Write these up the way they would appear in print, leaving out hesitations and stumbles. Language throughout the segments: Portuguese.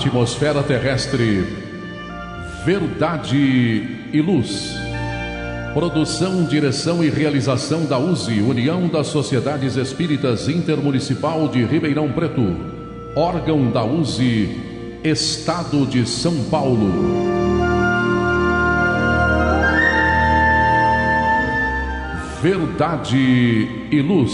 atmosfera terrestre, Verdade e Luz. Produção, direção e realização da USE, União das Sociedades Espíritas Intermunicipal de Ribeirão Preto. Órgão da USE, Estado de São Paulo. Verdade e Luz.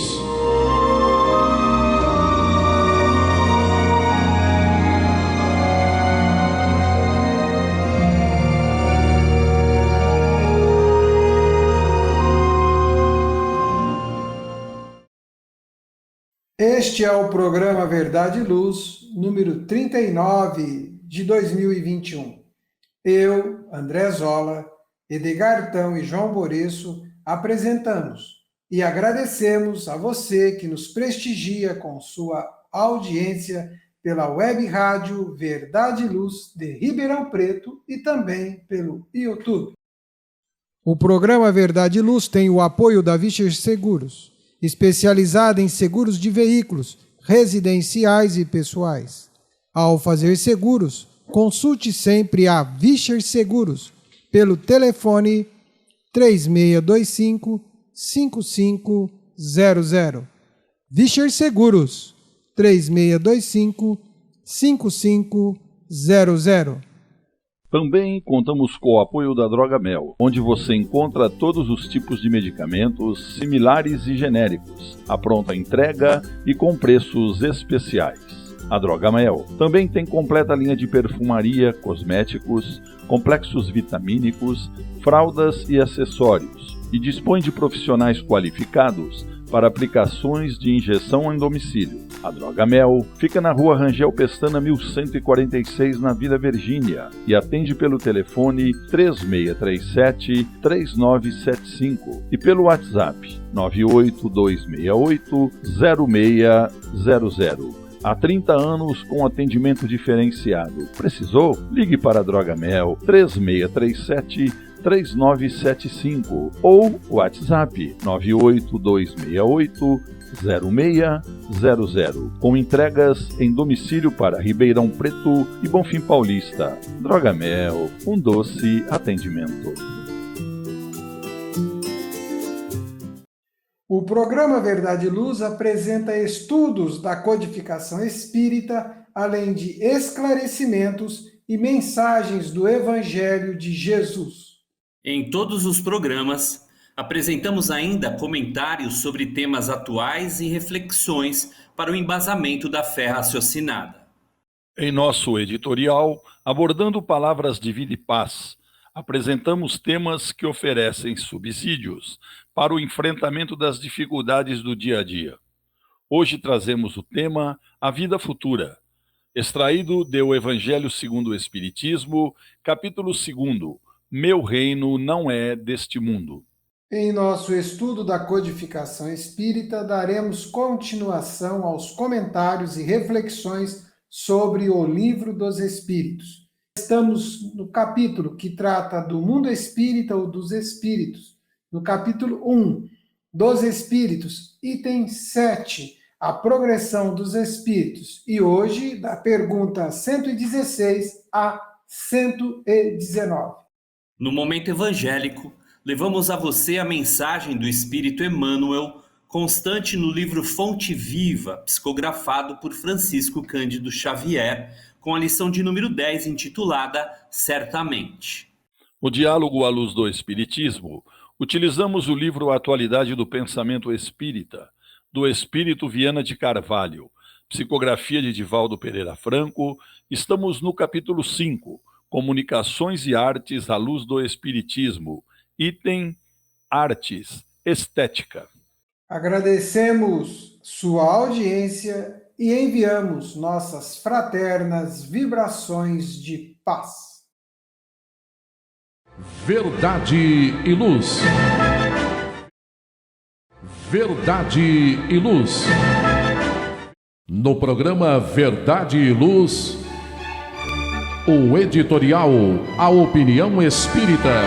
Este é o programa Verdade e Luz, número 39 de 2021. Eu, André Zola, Edgar Tão e João Boreço apresentamos e agradecemos a você que nos prestigia com sua audiência pela web rádio Verdade e Luz de Ribeirão Preto e também pelo YouTube. O programa Verdade e Luz tem o apoio da Vischer Seguros, especializada em seguros de veículos, residenciais e pessoais. Ao fazer seguros, consulte sempre a Vischer Seguros pelo telefone 3625-5500. Vischer Seguros, 3625-5500. Também contamos com o apoio da Droga Mel, onde você encontra todos os tipos de medicamentos similares e genéricos, à pronta entrega e com preços especiais. A Droga Mel também tem completa linha de perfumaria, cosméticos, complexos vitamínicos, fraldas e acessórios, e dispõe de profissionais qualificados para aplicações de injeção em domicílio. A Droga Mel fica na Rua Rangel Pestana 1146, na Vila Virgínia, e atende pelo telefone 3637-3975 e pelo WhatsApp 98268-0600. Há 30 anos com atendimento diferenciado. Precisou? Ligue para a Droga Mel 3637-3975 ou WhatsApp 98268-0600, com entregas em domicílio para Ribeirão Preto e Bonfim Paulista. Droga Mel, um doce atendimento. O programa Verdade e Luz apresenta estudos da codificação espírita, além de esclarecimentos e mensagens do Evangelho de Jesus. Em todos os programas, apresentamos ainda comentários sobre temas atuais e reflexões para o embasamento da fé raciocinada. Em nosso editorial, abordando palavras de vida e paz, apresentamos temas que oferecem subsídios para o enfrentamento das dificuldades do dia a dia. Hoje trazemos o tema A Vida Futura, extraído do Evangelho segundo o Espiritismo, capítulo 2, Meu reino não é deste mundo. Em nosso estudo da codificação espírita, daremos continuação aos comentários e reflexões sobre o Livro dos Espíritos. Estamos no capítulo que trata do mundo espírita ou dos espíritos. No capítulo 1, dos espíritos, item 7, a progressão dos espíritos. E hoje, da pergunta 116 a 119. No momento evangélico, levamos a você a mensagem do Espírito Emmanuel, constante no livro Fonte Viva, psicografado por Francisco Cândido Xavier, com a lição de número 10, intitulada Certamente. O diálogo à luz do Espiritismo, utilizamos o livro Atualidade do Pensamento Espírita, do Espírito Viana de Carvalho, psicografia de Divaldo Pereira Franco. Estamos no capítulo 5, Comunicações e Artes à Luz do Espiritismo, item Artes, Estética. Agradecemos sua audiência e enviamos nossas fraternas vibrações de paz. Verdade e Luz. Verdade e Luz. No programa Verdade e Luz, o editorial A Opinião Espírita.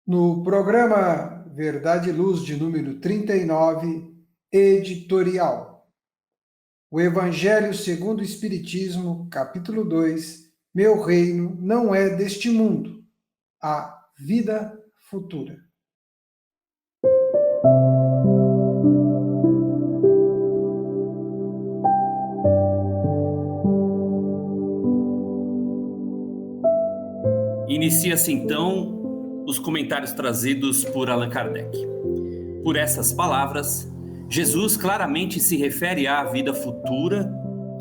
No programa Verdade e Luz de número 39, editorial. O Evangelho segundo o Espiritismo, capítulo 2, Meu reino não é deste mundo, a vida futura. Inicia-se então os comentários trazidos por Allan Kardec. Por essas palavras, Jesus claramente se refere à vida futura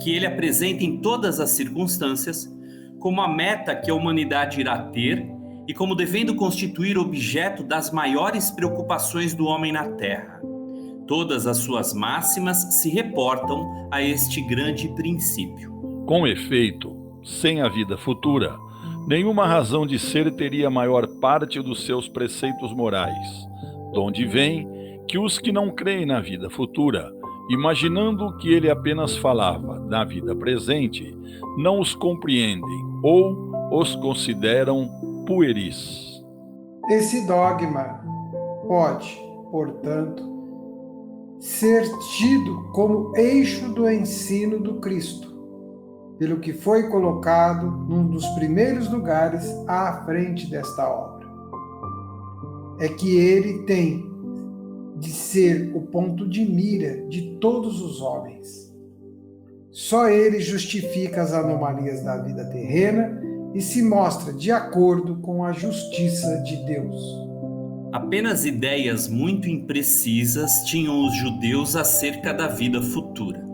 que ele apresenta em todas as circunstâncias como a meta que a humanidade irá ter e como devendo constituir objeto das maiores preocupações do homem na Terra. Todas as suas máximas se reportam a este grande princípio. Com efeito, sem a vida futura, nenhuma razão de ser teria maior parte dos seus preceitos morais, donde vem que os que não creem na vida futura, imaginando que ele apenas falava da vida presente, não os compreendem ou os consideram pueris. Esse dogma pode, portanto, ser tido como eixo do ensino do Cristo, pelo que foi colocado num dos primeiros lugares à frente desta obra. É que ele tem de ser o ponto de mira de todos os homens. Só ele justifica as anomalias da vida terrena e se mostra de acordo com a justiça de Deus. Apenas ideias muito imprecisas tinham os judeus acerca da vida futura.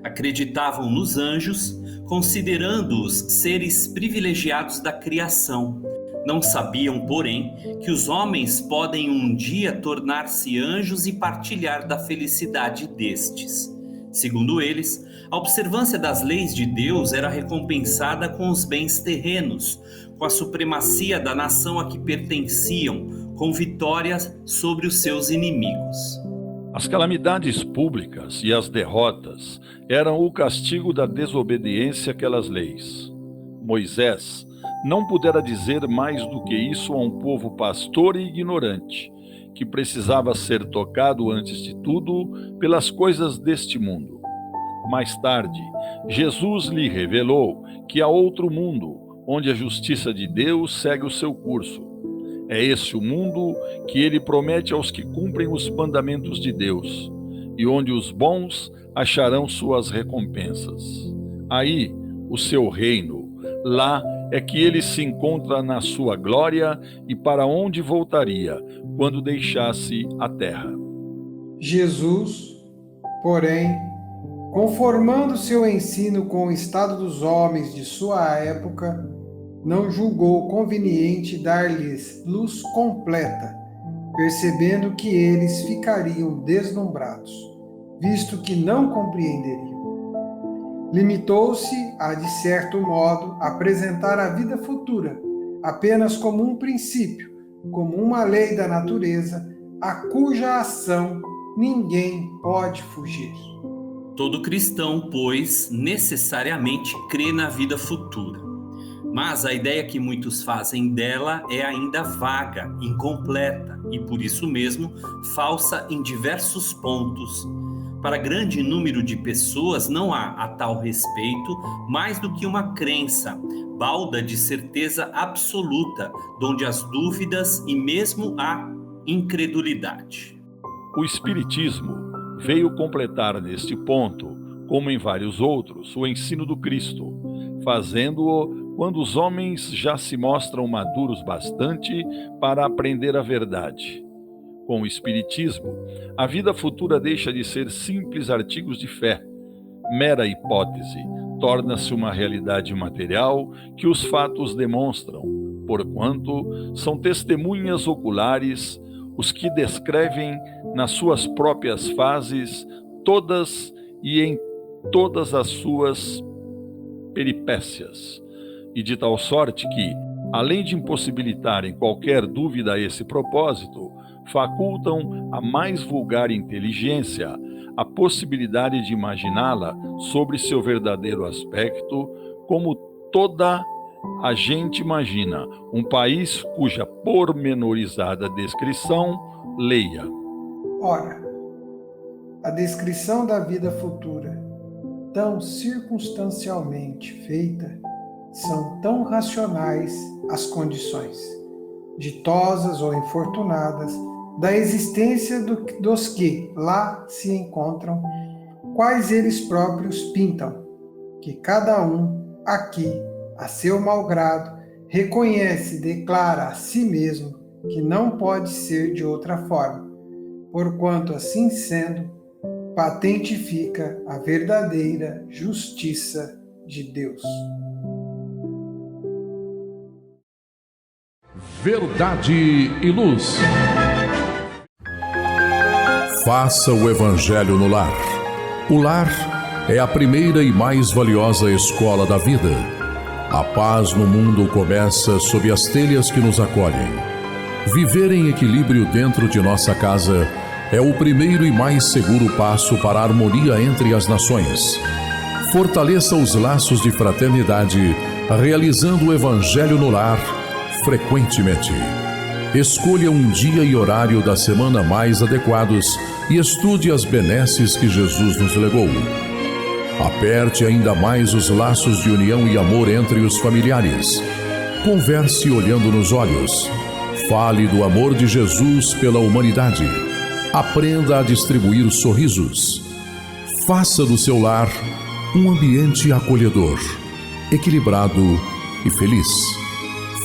Acreditavam nos anjos, considerando-os seres privilegiados da criação. Não sabiam, porém, que os homens podem um dia tornar-se anjos e partilhar da felicidade destes. Segundo eles, a observância das leis de Deus era recompensada com os bens terrenos, com a supremacia da nação a que pertenciam, com vitórias sobre os seus inimigos. As calamidades públicas e as derrotas eram o castigo da desobediência àquelas leis. Moisés não pudera dizer mais do que isso a um povo pastor e ignorante, que precisava ser tocado antes de tudo pelas coisas deste mundo. Mais tarde, Jesus lhe revelou que há outro mundo, onde a justiça de Deus segue o seu curso. É esse o mundo que ele promete aos que cumprem os mandamentos de Deus, e onde os bons acharão suas recompensas. Aí, o seu reino, lá é que ele se encontra na sua glória e para onde voltaria quando deixasse a terra. Jesus, porém, conformando seu ensino com o estado dos homens de sua época, não julgou conveniente dar-lhes luz completa, percebendo que eles ficariam deslumbrados, visto que não compreenderiam. Limitou-se a, de certo modo, apresentar a vida futura apenas como um princípio, como uma lei da natureza, a cuja ação ninguém pode fugir. Todo cristão, pois, necessariamente crê na vida futura. Mas a ideia que muitos fazem dela é ainda vaga, incompleta e, por isso mesmo, falsa em diversos pontos. Para grande número de pessoas não há, a tal respeito, mais do que uma crença, balda de certeza absoluta, donde as dúvidas e mesmo a incredulidade. O Espiritismo veio completar neste ponto, como em vários outros, o ensino do Cristo, fazendo-o quando os homens já se mostram maduros bastante para aprender a verdade. Com o Espiritismo, a vida futura deixa de ser simples artigos de fé. Mera hipótese torna-se uma realidade material que os fatos demonstram, porquanto são testemunhas oculares os que descrevem nas suas próprias fases todas e em todas as suas peripécias, e de tal sorte que, além de impossibilitarem qualquer dúvida a esse propósito, facultam a mais vulgar inteligência a possibilidade de imaginá-la sobre seu verdadeiro aspecto, como toda a gente imagina um país cuja pormenorizada descrição leia. Ora, a descrição da vida futura tão circunstancialmente feita, são tão racionais as condições, ditosas ou infortunadas, da existência dos que lá se encontram, quais eles próprios pintam, que cada um aqui, a seu malgrado, reconhece e declara a si mesmo que não pode ser de outra forma, porquanto assim sendo, patente fica a verdadeira justiça de Deus. Verdade e Luz. Faça o Evangelho no lar. O lar é a primeira e mais valiosa escola da vida. A paz no mundo começa sob as telhas que nos acolhem. Viver em equilíbrio dentro de nossa casa é o primeiro e mais seguro passo para a harmonia entre as nações. Fortaleça os laços de fraternidade, realizando o Evangelho no lar frequentemente. Escolha um dia e horário da semana mais adequados e estude as benesses que Jesus nos legou. Aperte ainda mais os laços de união e amor entre os familiares. Converse olhando nos olhos. Fale do amor de Jesus pela humanidade. Aprenda a distribuir sorrisos. Faça do seu lar um ambiente acolhedor, equilibrado e feliz.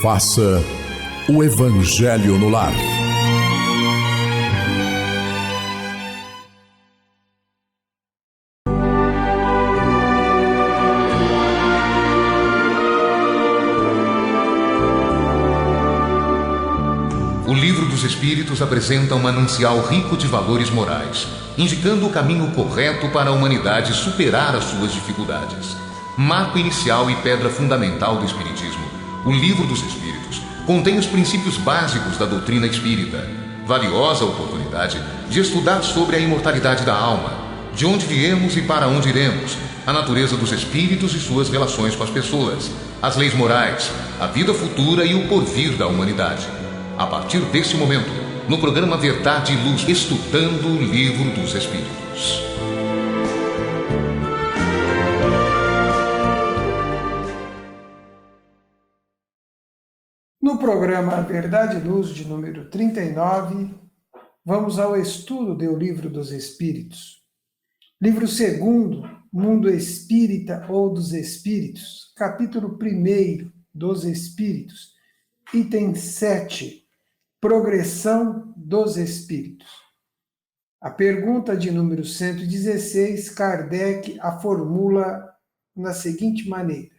Faça o Evangelho no lar. O Livro dos Espíritos apresenta um manancial rico de valores morais, indicando o caminho correto para a humanidade superar as suas dificuldades. Marco inicial e pedra fundamental do Espiritismo, o Livro dos Espíritos contém os princípios básicos da doutrina espírita. Valiosa oportunidade de estudar sobre a imortalidade da alma, de onde viemos e para onde iremos, a natureza dos espíritos e suas relações com as pessoas, as leis morais, a vida futura e o porvir da humanidade. A partir desse momento, no programa Verdade e Luz, estudando o Livro dos Espíritos. No programa Verdade e Luz, de número 39, vamos ao estudo do Livro dos Espíritos. Livro 2º, Mundo Espírita ou dos Espíritos, capítulo 1 dos Espíritos, item 7, Progressão dos Espíritos. A pergunta de número 116, Kardec a formula na seguinte maneira: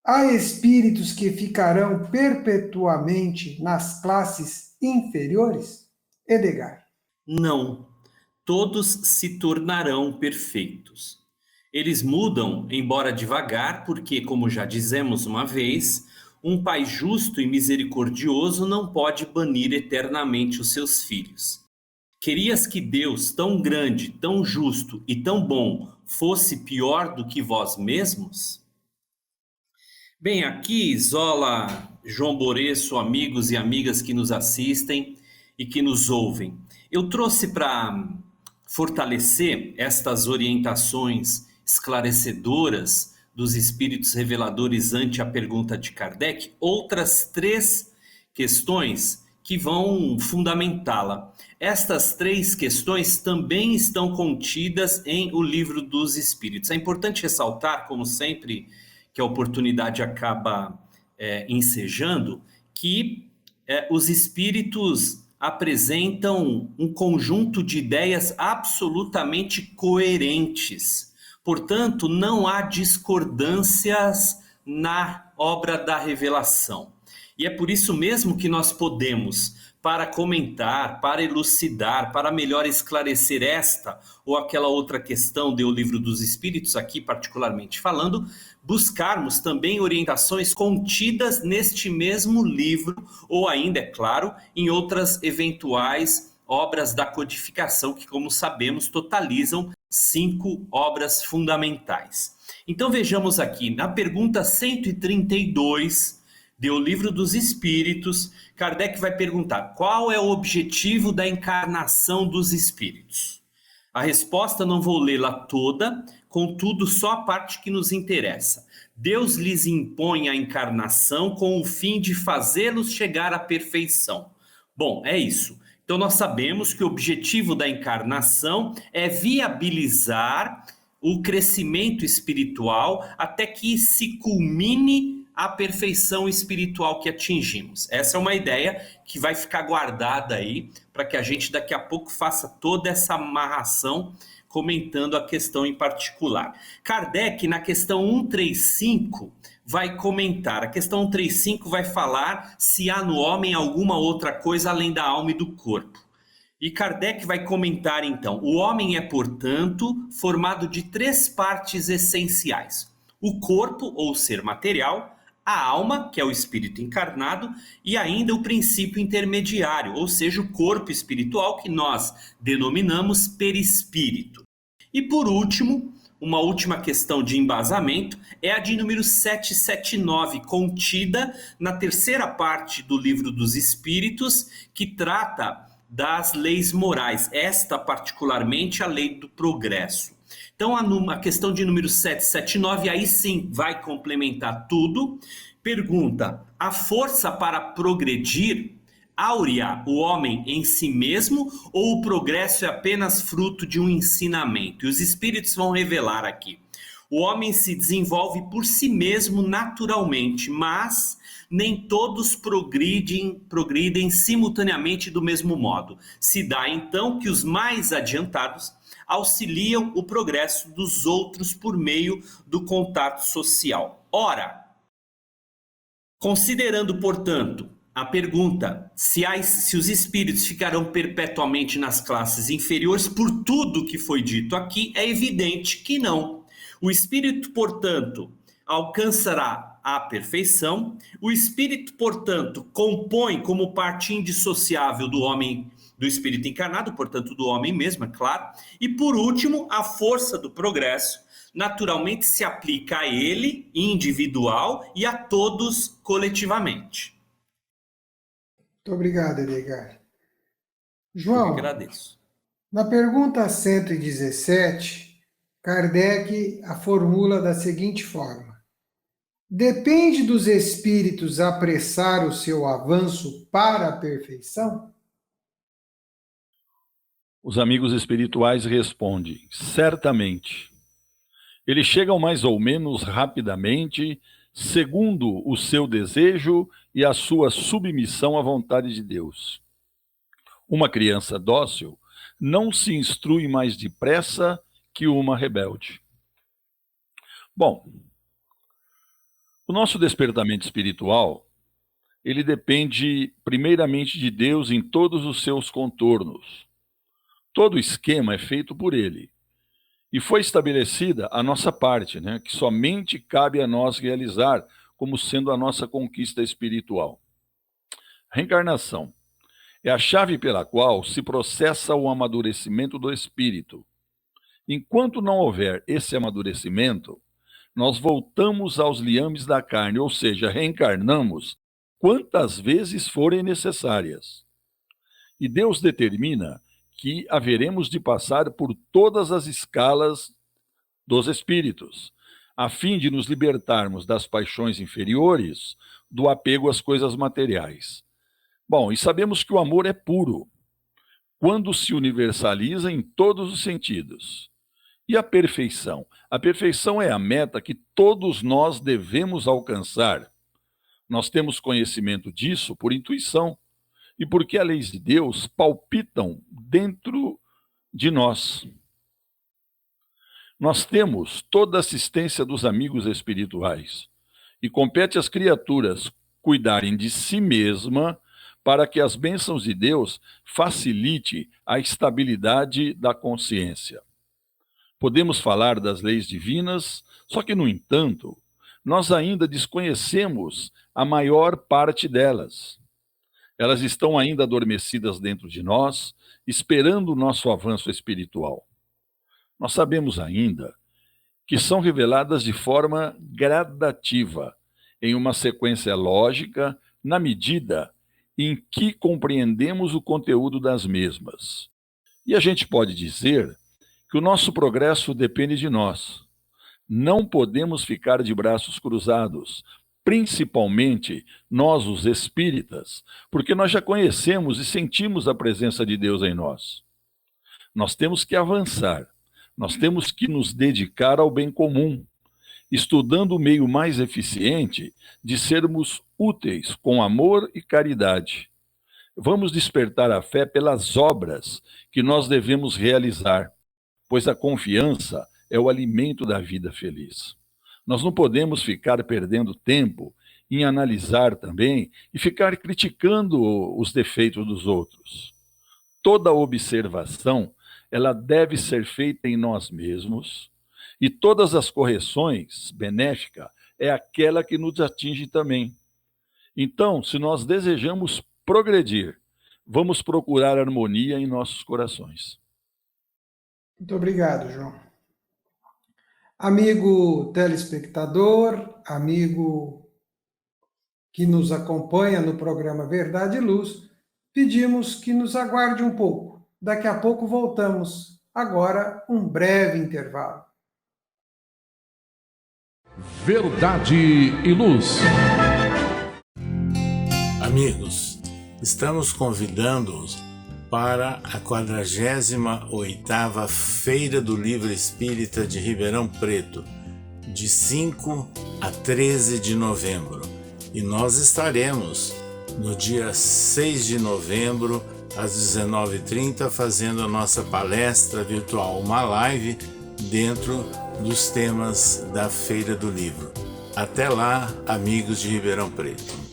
há espíritos que ficarão perpetuamente nas classes inferiores? Edgar. Não, todos se tornarão perfeitos. Eles mudam, embora devagar, porque, como já dizemos uma vez, um pai justo e misericordioso não pode banir eternamente os seus filhos. Querias que Deus, tão grande, tão justo e tão bom, fosse pior do que vós mesmos? Bem, aqui, Zola, João Boreço, amigos e amigas que nos assistem e que nos ouvem, eu trouxe para fortalecer estas orientações esclarecedoras dos espíritos reveladores ante a pergunta de Kardec, outras 3 questões que vão fundamentá-la. Estas 3 questões também estão contidas em O Livro dos Espíritos. É importante ressaltar, como sempre que a oportunidade acaba ensejando, que os espíritos apresentam um conjunto de ideias absolutamente coerentes. Portanto, não há discordâncias na obra da revelação. E é por isso mesmo que nós podemos, para comentar, para elucidar, para melhor esclarecer esta ou aquela outra questão do Livro dos Espíritos, aqui particularmente falando, buscarmos também orientações contidas neste mesmo livro, ou ainda, é claro, em outras eventuais obras da codificação, que, como sabemos, totalizam 5 obras fundamentais. Então vejamos aqui, na pergunta 132 do Livro dos Espíritos, Kardec vai perguntar: qual é o objetivo da encarnação dos espíritos? A resposta não vou lê-la toda, contudo só a parte que nos interessa. Deus lhes impõe a encarnação com o fim de fazê-los chegar à perfeição. Bom, é isso. Então nós sabemos que o objetivo da encarnação é viabilizar o crescimento espiritual até que se culmine a perfeição espiritual que atingimos. Essa é uma ideia que vai ficar guardada aí para que a gente daqui a pouco faça toda essa amarração comentando a questão em particular. Kardec, na questão 135, vai comentar. A questão 135 vai falar se há no homem alguma outra coisa além da alma e do corpo. E Kardec vai comentar então: o homem é, portanto, formado de 3 partes essenciais: o corpo, ou ser material, a alma, que é o espírito encarnado, e ainda o princípio intermediário, ou seja, o corpo espiritual, que nós denominamos perispírito. E por último, uma última questão de embasamento é a de número 779, contida na 3ª parte do Livro dos Espíritos, que trata das leis morais, esta particularmente a lei do progresso. Então a questão de número 779 aí sim vai complementar tudo. Pergunta: a força para progredir áurea o homem em si mesmo, ou o progresso é apenas fruto de um ensinamento? E os espíritos vão revelar aqui: o homem se desenvolve por si mesmo naturalmente, mas nem todos progridem simultaneamente do mesmo modo. Se dá então que os mais adiantados auxiliam o progresso dos outros por meio do contato social. Ora, considerando, portanto, a pergunta se os espíritos ficarão perpetuamente nas classes inferiores por tudo que foi dito aqui, é evidente que não. O espírito, portanto, alcançará a perfeição. O espírito, portanto, compõe como parte indissociável do homem, do espírito encarnado, portanto, do homem mesmo, é claro. E por último, a força do progresso naturalmente se aplica a ele, individual, e a todos coletivamente. Muito obrigado, Edgar. João, eu agradeço. Na pergunta 117, Kardec a formula da seguinte forma: depende dos espíritos apressar o seu avanço para a perfeição? Os amigos espirituais respondem: certamente. Eles chegam mais ou menos rapidamente, segundo o seu desejo e a sua submissão à vontade de Deus. Uma criança dócil não se instrui mais depressa que uma rebelde. Bom, o nosso despertamento espiritual, ele depende primeiramente de Deus em todos os seus contornos. Todo o esquema é feito por ele. E foi estabelecida a nossa parte, que somente cabe a nós realizar como sendo a nossa conquista espiritual. Reencarnação é a chave pela qual se processa o amadurecimento do espírito. Enquanto não houver esse amadurecimento, nós voltamos aos liames da carne, ou seja, reencarnamos quantas vezes forem necessárias. E Deus determina que haveremos de passar por todas as escalas dos espíritos, a fim de nos libertarmos das paixões inferiores, do apego às coisas materiais. Bom, e sabemos que o amor é puro, quando se universaliza em todos os sentidos. E a perfeição? A perfeição é a meta que todos nós devemos alcançar. Nós temos conhecimento disso por intuição, e porque as leis de Deus palpitam dentro de nós. Nós temos toda a assistência dos amigos espirituais, e compete às criaturas cuidarem de si mesma para que as bênçãos de Deus facilite a estabilidade da consciência. Podemos falar das leis divinas, só que, no entanto, nós ainda desconhecemos a maior parte delas. Elas estão ainda adormecidas dentro de nós, esperando o nosso avanço espiritual. Nós sabemos ainda que são reveladas de forma gradativa, em uma sequência lógica, na medida em que compreendemos o conteúdo das mesmas. E a gente pode dizer que o nosso progresso depende de nós, Não podemos ficar de braços cruzados, principalmente nós, os espíritas, porque nós já conhecemos e sentimos a presença de Deus em nós. Nós temos que avançar, nós temos que nos dedicar ao bem comum, estudando o meio mais eficiente de sermos úteis com amor e caridade. Vamos despertar a fé pelas obras que nós devemos realizar, pois a confiança é o alimento da vida feliz. Nós não podemos ficar perdendo tempo em analisar também e ficar criticando os defeitos dos outros. Toda observação, ela deve ser feita em nós mesmos, e todas as correções benéficas é aquela que nos atinge também. Então, se nós desejamos progredir, vamos procurar harmonia em nossos corações. Muito obrigado, João. Amigo telespectador, amigo que nos acompanha no programa Verdade e Luz, pedimos que nos aguarde um pouco. Daqui a pouco voltamos. Agora, um breve intervalo. Verdade e Luz. Amigos, estamos convidando-os para a 48ª Feira do Livro Espírita de Ribeirão Preto, de 5 a 13 de novembro. E nós estaremos no dia 6 de novembro, às 19h30, fazendo a nossa palestra virtual, uma live dentro dos temas da Feira do Livro. Até lá, amigos de Ribeirão Preto.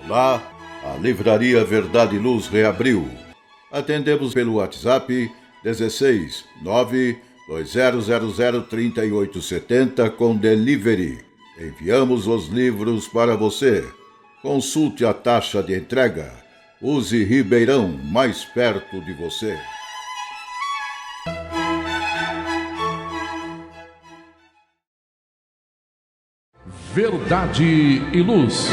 Olá, a Livraria Verdade e Luz reabriu. Atendemos pelo WhatsApp 16 920003870 com delivery. Enviamos os livros para você. Consulte a taxa de entrega. Use Ribeirão, mais perto de você. Verdade e Luz.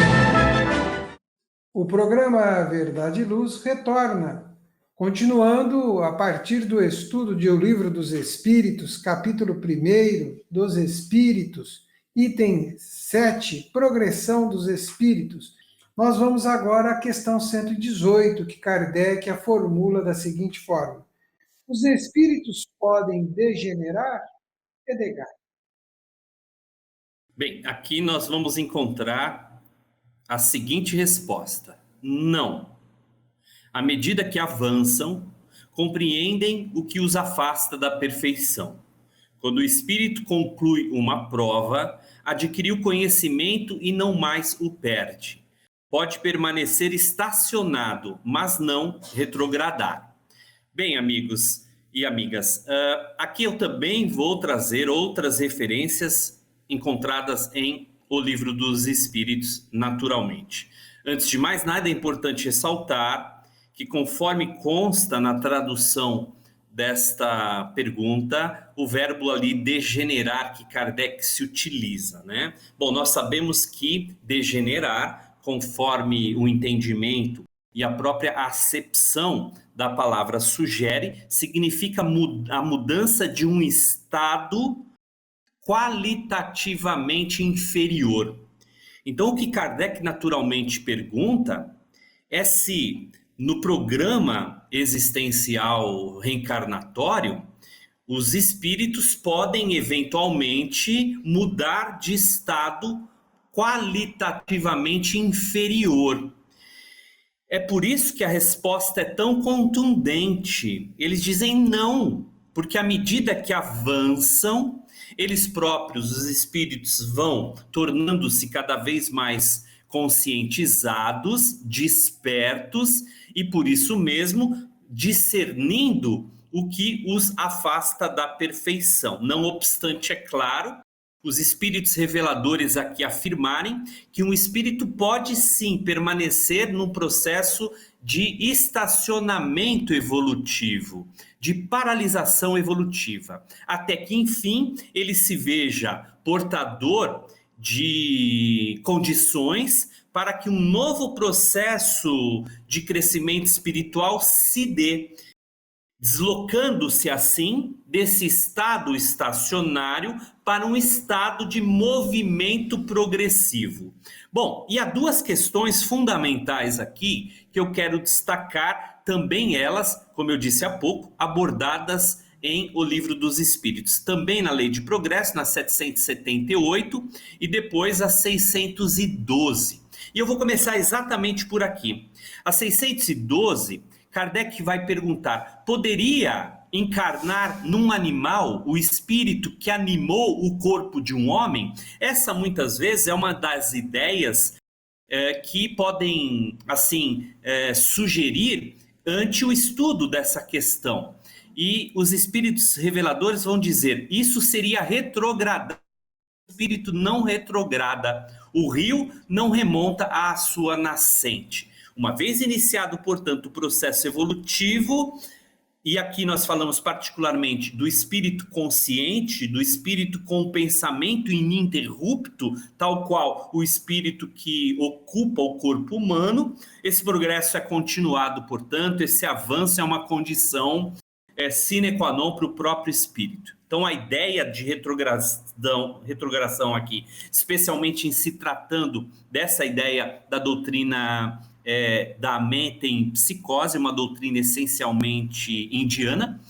O programa Verdade e Luz retorna, continuando a partir do estudo de O Livro dos Espíritos, capítulo 1 dos Espíritos, item 7, Progressão dos Espíritos. Nós vamos agora à questão 118, que Kardec a formula da seguinte forma: os espíritos podem degenerar? Edgar. Bem, aqui nós vamos encontrar a seguinte resposta: não. À medida que avançam, compreendem o que os afasta da perfeição. Quando o espírito conclui uma prova, adquiriu conhecimento e não mais o perde. Pode permanecer estacionado, mas não retrogradar. Bem, amigos e amigas, aqui eu também vou trazer outras referências encontradas em O Livro dos Espíritos, naturalmente. Antes de mais nada, é importante ressaltar que, conforme consta na tradução desta pergunta, o verbo ali degenerar que Kardec se utiliza, né? Bom, nós sabemos que degenerar, conforme o entendimento e a própria acepção da palavra sugere, significa a mudança de um estado qualitativamente inferior. Então, o que Kardec naturalmente pergunta é se, no programa existencial reencarnatório, os espíritos podem eventualmente mudar de estado qualitativamente inferior. É por isso que a resposta é tão contundente. Eles dizem não, porque à medida que avançam, eles próprios, os espíritos, vão tornando-se cada vez mais conscientizados, despertos e, por isso mesmo, discernindo o que os afasta da perfeição. Não obstante, é claro, os espíritos reveladores aqui afirmarem que um espírito pode sim permanecer num processo de estacionamento evolutivo, de paralisação evolutiva, até que, enfim, ele se veja portador de condições para que um novo processo de crescimento espiritual se dê, deslocando-se assim desse estado estacionário para um estado de movimento progressivo. Bom, e há duas questões fundamentais aqui que eu quero destacar, também elas, como eu disse há pouco, abordadas em O Livro dos Espíritos, também na Lei de Progresso, na 778 e depois a 612. E eu vou começar exatamente por aqui. A 612, Kardec vai perguntar: poderia encarnar num animal o espírito que animou o corpo de um homem? Essa muitas vezes é uma das ideias que podem sugerir ante o estudo dessa questão. E os espíritos reveladores vão dizer: isso seria retrogradar. O espírito não retrograda, o rio não remonta à sua nascente. Uma vez iniciado, portanto, o processo evolutivo, e aqui nós falamos particularmente do espírito consciente, do espírito com pensamento ininterrupto, tal qual o espírito que ocupa o corpo humano, esse progresso é continuado, portanto, esse avanço é uma condição sine qua non para o próprio espírito. Então, a ideia de retrogradação aqui, especialmente em se tratando dessa ideia da doutrina da mente em psicose, uma doutrina essencialmente indiana,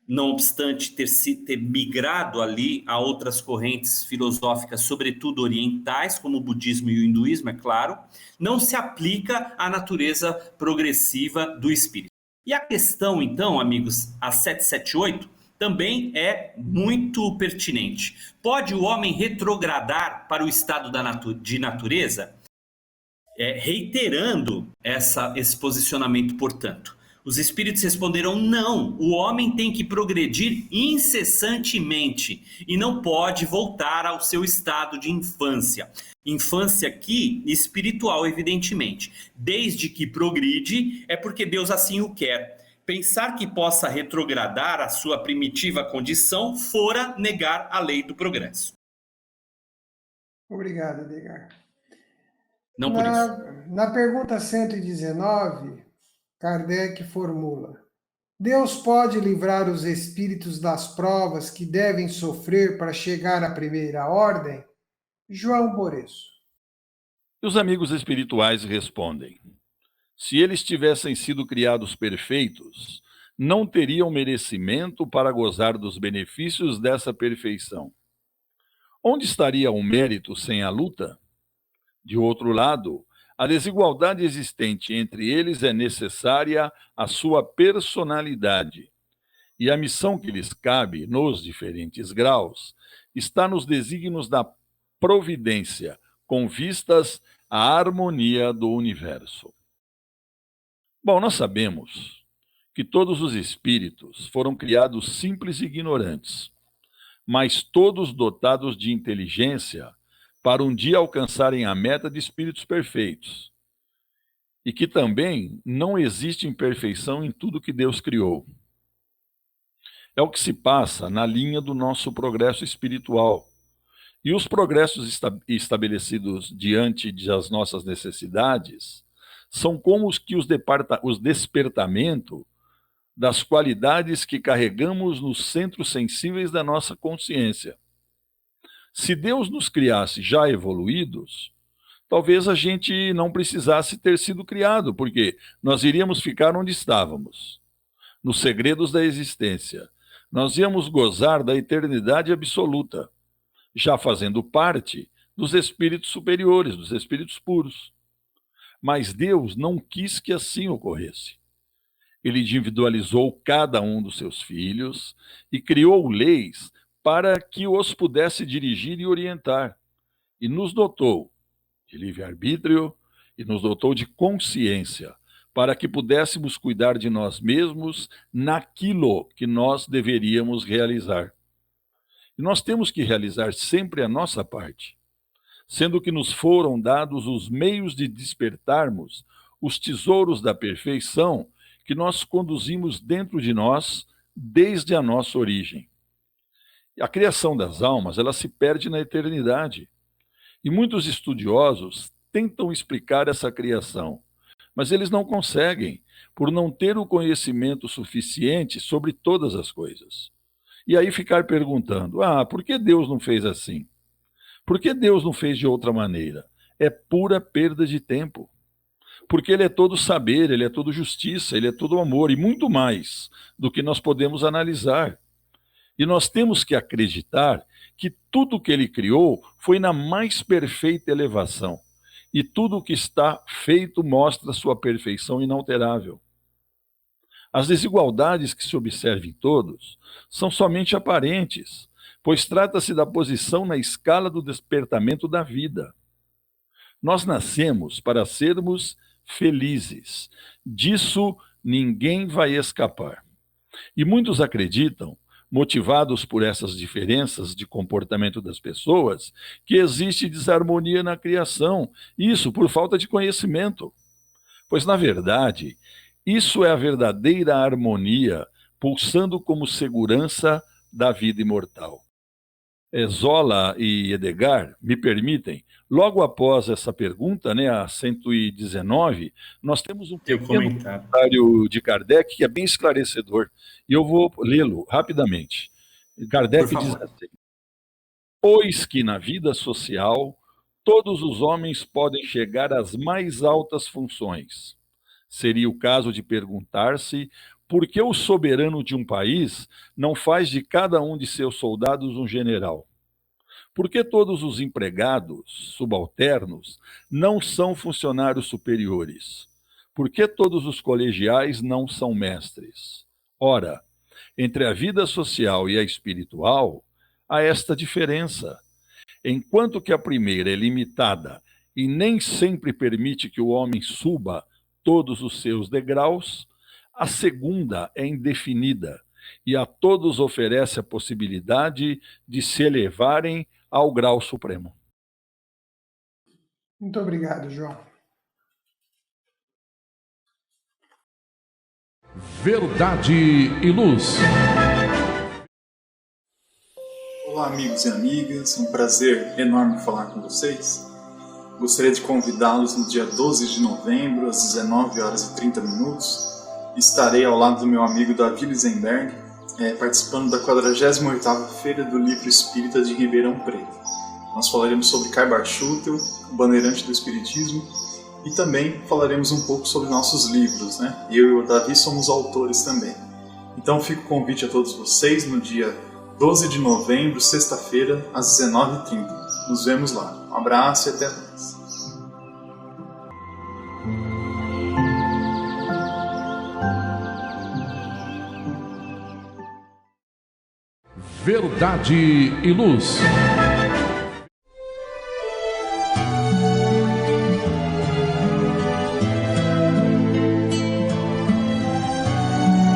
não obstante ter migrado ali a outras correntes filosóficas, sobretudo orientais, como o budismo e o hinduísmo, é claro, não se aplica à natureza progressiva do espírito. E a questão, então, amigos, a 778, também é muito pertinente. Pode o homem retrogradar para o estado de natureza? Reiterando esse posicionamento, portanto, os espíritos responderam: não, o homem tem que progredir incessantemente e não pode voltar ao seu estado de infância. Infância aqui, espiritual, evidentemente. Desde que progride, é porque Deus assim o quer. Pensar que possa retrogradar a sua primitiva condição fora negar a lei do progresso. Obrigado, Edgar. Não por isso. Na pergunta 119, Kardec formula: Deus pode livrar os espíritos das provas que devem sofrer para chegar à primeira ordem? João Boreço. E os amigos espirituais respondem: se eles tivessem sido criados perfeitos, não teriam merecimento para gozar dos benefícios dessa perfeição. Onde estaria o mérito sem a luta? De outro lado, a desigualdade existente entre eles é necessária à sua personalidade, e a missão que lhes cabe, nos diferentes graus, está nos desígnios da providência, com vistas à harmonia do universo. Bom, nós sabemos que todos os espíritos foram criados simples e ignorantes, mas todos dotados de inteligência para um dia alcançarem a meta de espíritos perfeitos. E que também não existe imperfeição em tudo que Deus criou. É o que se passa na linha do nosso progresso espiritual. E os progressos estabelecidos diante das nossas necessidades são como os despertamento das qualidades que carregamos nos centros sensíveis da nossa consciência. Se Deus nos criasse já evoluídos, talvez a gente não precisasse ter sido criado, porque nós iríamos ficar onde estávamos, nos segredos da existência. Nós íamos gozar da eternidade absoluta, já fazendo parte dos espíritos superiores, dos espíritos puros. Mas Deus não quis que assim ocorresse. Ele individualizou cada um dos seus filhos e criou leis para que os pudesse dirigir e orientar. E nos dotou de livre-arbítrio e nos dotou de consciência, para que pudéssemos cuidar de nós mesmos naquilo que nós deveríamos realizar. E nós temos que realizar sempre a nossa parte, sendo que nos foram dados os meios de despertarmos os tesouros da perfeição que nós conduzimos dentro de nós desde a nossa origem. A criação das almas, ela se perde na eternidade. E muitos estudiosos tentam explicar essa criação, mas eles não conseguem, por não ter o conhecimento suficiente sobre todas as coisas. E aí ficar perguntando, por que Deus não fez assim? Por que Deus não fez de outra maneira? É pura perda de tempo. Porque Ele é todo saber, Ele é todo justiça, Ele é todo amor e muito mais do que nós podemos analisar. E nós temos que acreditar que tudo que Ele criou foi na mais perfeita elevação. E tudo o que está feito mostra sua perfeição inalterável. As desigualdades que se observam em todos são somente aparentes, pois trata-se da posição na escala do despertamento da vida. Nós nascemos para sermos felizes. Disso ninguém vai escapar. E muitos acreditam, motivados por essas diferenças de comportamento das pessoas, que existe desarmonia na criação, isso por falta de conhecimento. Pois, na verdade, isso é a verdadeira harmonia, pulsando como segurança da vida imortal. Zola e Edgar me permitem, logo após essa pergunta, a 119, nós temos um pequeno comentário de Kardec que é bem esclarecedor, e eu vou lê-lo rapidamente. Kardec diz assim: pois que na vida social todos os homens podem chegar às mais altas funções. Seria o caso de perguntar-se por que o soberano de um país não faz de cada um de seus soldados um general? Por que todos os empregados, subalternos, não são funcionários superiores? Por que todos os colegiais não são mestres? Ora, entre a vida social e a espiritual, há esta diferença. Enquanto que a primeira é limitada e nem sempre permite que o homem suba todos os seus degraus, a segunda é indefinida e a todos oferece a possibilidade de se elevarem ao grau supremo. Muito obrigado, João. Verdade e Luz. Olá, amigos e amigas, é um prazer enorme falar com vocês. Gostaria de convidá-los no dia 12 de novembro, às 19 horas e 30 minutos. Estarei ao lado do meu amigo Davi Lisenberg, participando da 48ª Feira do Livro Espírita de Ribeirão Preto. Nós falaremos sobre Karl Schutel, o bandeirante do Espiritismo, e também falaremos um pouco sobre nossos livros, Eu e o Davi somos autores também. Então fica o convite a todos vocês no dia 12 de novembro, sexta-feira, às 19h30. Nos vemos lá. Um abraço e até mais. Verdade e Luz.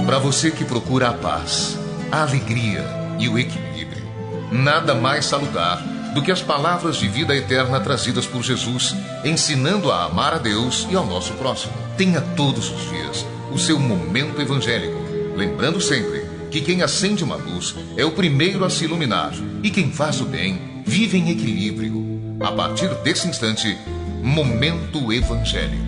Para você que procura a paz, a alegria e o equilíbrio, nada mais salutar do que as palavras de vida eterna trazidas por Jesus, ensinando a amar a Deus e ao nosso próximo. Tenha todos os dias o seu momento evangélico, lembrando sempre que quem acende uma luz é o primeiro a se iluminar e quem faz o bem vive em equilíbrio. A partir desse instante, Momento Evangélico.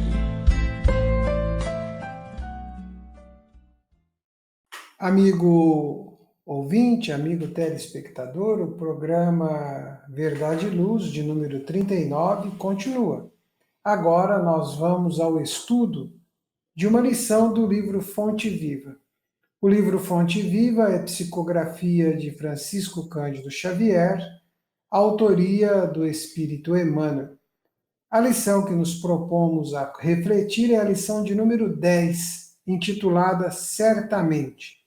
Amigo ouvinte, amigo telespectador, o programa Verdade e Luz, de número 39, continua. Agora nós vamos ao estudo de uma lição do livro Fonte Viva. O livro Fonte Viva é psicografia de Francisco Cândido Xavier, autoria do Espírito Emmanuel. A lição que nos propomos a refletir é a lição de número 10, intitulada Certamente.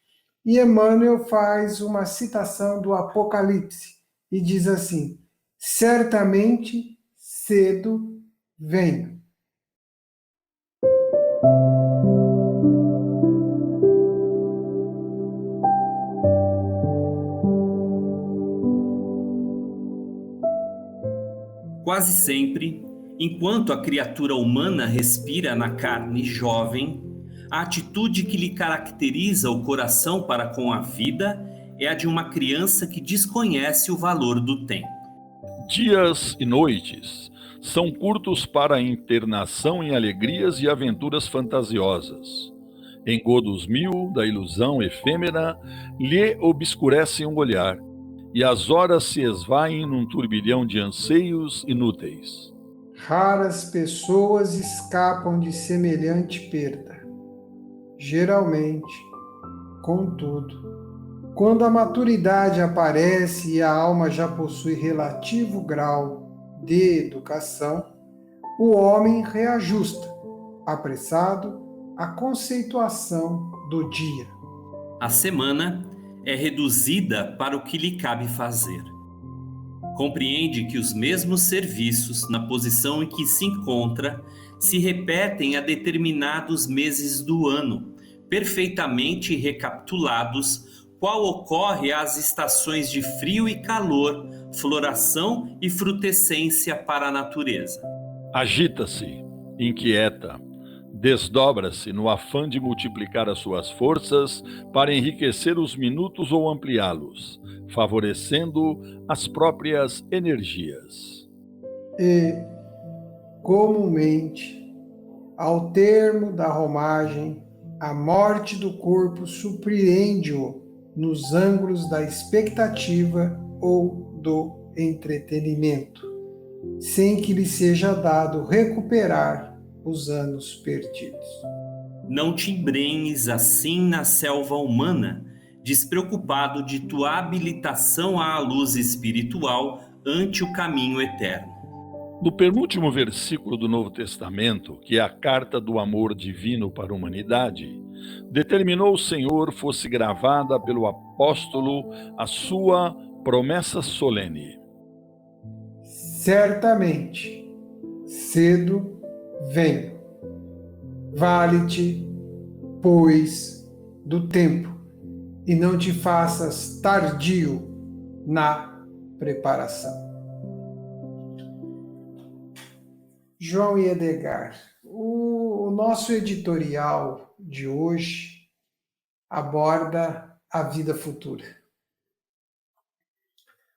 E Emmanuel faz uma citação do Apocalipse e diz assim: certamente, cedo, venho. Quase sempre, enquanto a criatura humana respira na carne jovem, a atitude que lhe caracteriza o coração para com a vida é a de uma criança que desconhece o valor do tempo. Dias e noites São curtos para a internação em alegrias e aventuras fantasiosas. Engodos mil da ilusão efêmera lhe obscurecem o olhar, e as horas se esvaem num turbilhão de anseios inúteis. Raras pessoas escapam de semelhante perda. Geralmente, contudo, quando a maturidade aparece e a alma já possui relativo grau de educação, o homem reajusta, apressado, a conceituação do dia. A semana é reduzida para o que lhe cabe fazer. Compreende que os mesmos serviços, na posição em que se encontra, se repetem a determinados meses do ano, perfeitamente recapitulados, qual ocorre às estações de frio e calor, floração e frutescência para a natureza. Agita-se, inquieta, desdobra-se no afã de multiplicar as suas forças para enriquecer os minutos ou ampliá-los, favorecendo as próprias energias. E, comumente, ao termo da romagem, a morte do corpo surpreende-o nos ângulos da expectativa ou do entretenimento, sem que lhe seja dado recuperar os anos perdidos. Não te embrenhes assim na selva humana, despreocupado de tua habilitação à luz espiritual ante o caminho eterno. No penúltimo versículo do Novo Testamento, que é a carta do amor divino para a humanidade, determinou o Senhor fosse gravada pelo apóstolo a sua promessa solene. Certamente, cedo venho. Vale-te, pois, do tempo, e não te faças tardio na preparação. João e Edgar, o nosso editorial de hoje aborda a vida futura.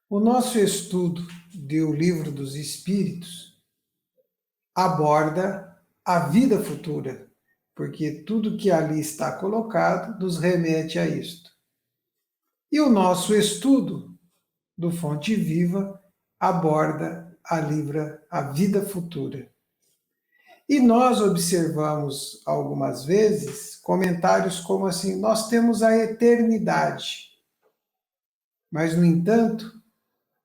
O nosso estudo do Livro dos Espíritos aborda a vida futura, porque tudo que ali está colocado nos remete a isto. E o nosso estudo do Fonte Viva aborda a vida futura. E nós observamos algumas vezes comentários como assim: nós temos a eternidade, mas, no entanto,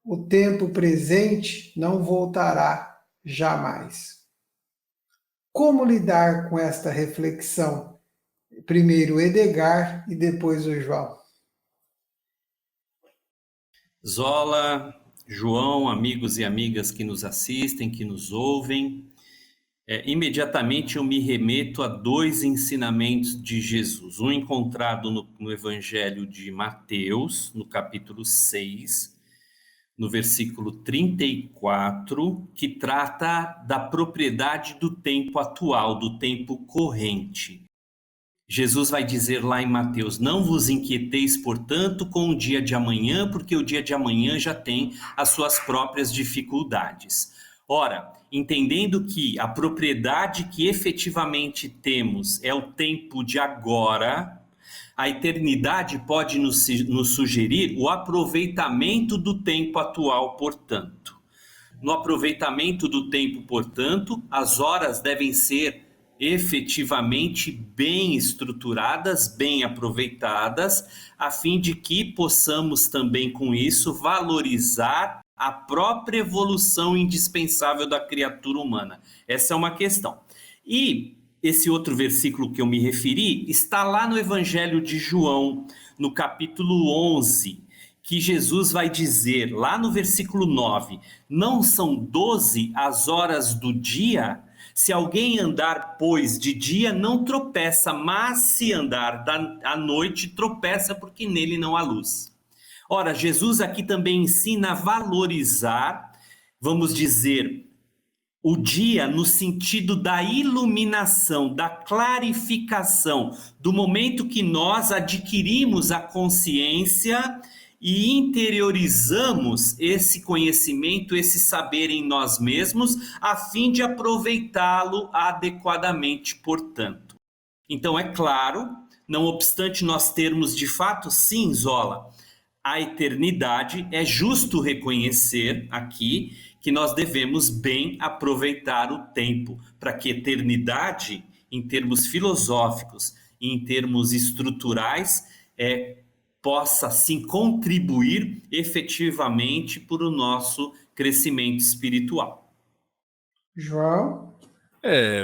o tempo presente não voltará jamais. Como lidar com esta reflexão? Primeiro o Edgar e depois o João. Zola, João, amigos e amigas que nos assistem, que nos ouvem, imediatamente eu me remeto a dois ensinamentos de Jesus. Um encontrado no Evangelho de Mateus, no capítulo 6, no versículo 34, que trata da propriedade do tempo atual, do tempo corrente. Jesus vai dizer lá em Mateus: não vos inquieteis, portanto, com o dia de amanhã, porque o dia de amanhã já tem as suas próprias dificuldades. Ora, entendendo que a propriedade que efetivamente temos é o tempo de agora, a eternidade pode nos sugerir o aproveitamento do tempo atual, portanto. No aproveitamento do tempo, portanto, as horas devem ser efetivamente bem estruturadas, bem aproveitadas, a fim de que possamos também com isso valorizar a própria evolução indispensável da criatura humana. Essa é uma questão. E esse outro versículo que eu me referi está lá no Evangelho de João, no capítulo 11, que Jesus vai dizer, lá no versículo 9, não são 12 as horas do dia? Se alguém andar, pois, de dia, não tropeça, mas se andar à noite, tropeça, porque nele não há luz. Ora, Jesus aqui também ensina a valorizar, vamos dizer, o dia no sentido da iluminação, da clarificação, do momento que nós adquirimos a consciência e interiorizamos esse conhecimento, esse saber em nós mesmos, a fim de aproveitá-lo adequadamente, portanto. Então, é claro, não obstante nós termos de fato, sim, Zola, a eternidade, é justo reconhecer aqui que nós devemos bem aproveitar o tempo, para que a eternidade, em termos filosóficos e em termos estruturais, possa sim contribuir efetivamente para o nosso crescimento espiritual. João?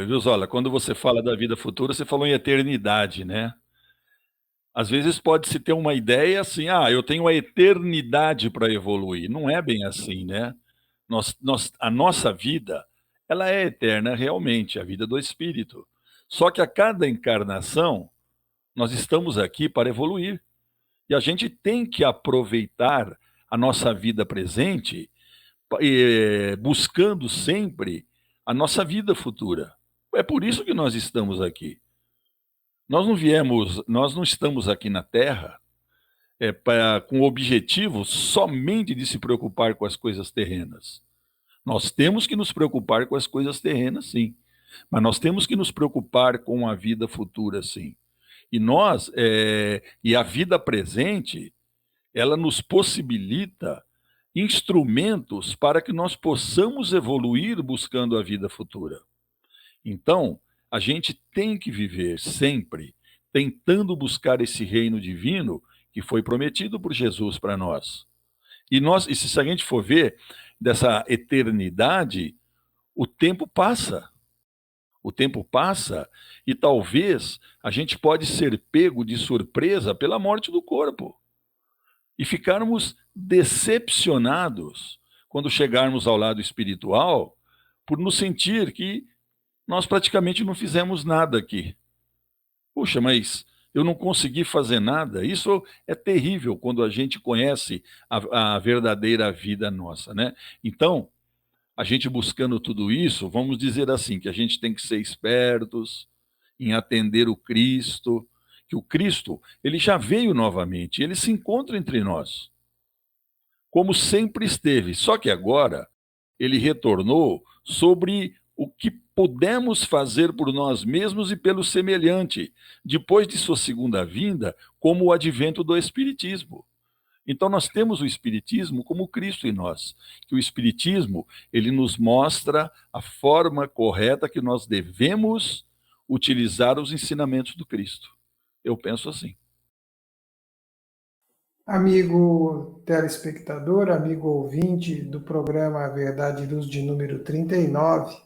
Viu, Zola, quando você fala da vida futura, você falou em eternidade, né? Às vezes pode-se ter uma ideia assim, eu tenho a eternidade para evoluir. Não é bem assim, né? A nossa vida, ela é eterna realmente, a vida do espírito. Só que a cada encarnação, nós estamos aqui para evoluir. E a gente tem que aproveitar a nossa vida presente, buscando sempre a nossa vida futura. É por isso que nós estamos aqui. Nós não estamos aqui na Terra com o objetivo somente de se preocupar com as coisas terrenas. Nós temos que nos preocupar com as coisas terrenas, sim. Mas nós temos que nos preocupar com a vida futura, sim. E a vida presente, ela nos possibilita instrumentos para que nós possamos evoluir buscando a vida futura. Então, a gente tem que viver sempre tentando buscar esse reino divino que foi prometido por Jesus para nós. E se a gente for ver dessa eternidade, o tempo passa. O tempo passa e talvez a gente pode ser pego de surpresa pela morte do corpo e ficarmos decepcionados quando chegarmos ao lado espiritual por nos sentir que nós praticamente não fizemos nada aqui. Puxa, mas eu não consegui fazer nada. Isso é terrível quando a gente conhece a verdadeira vida nossa, né? Então, a gente buscando tudo isso, vamos dizer assim, que a gente tem que ser espertos em atender o Cristo, que o Cristo, ele já veio novamente, ele se encontra entre nós, como sempre esteve, só que agora ele retornou sobre o que pudemos fazer por nós mesmos e pelo semelhante, depois de sua segunda vinda, como o advento do Espiritismo. Então nós temos o Espiritismo como Cristo em nós, que o Espiritismo, ele nos mostra a forma correta que nós devemos utilizar os ensinamentos do Cristo. Eu penso assim. Amigo telespectador, amigo ouvinte do programa A Verdade e Luz de número 39,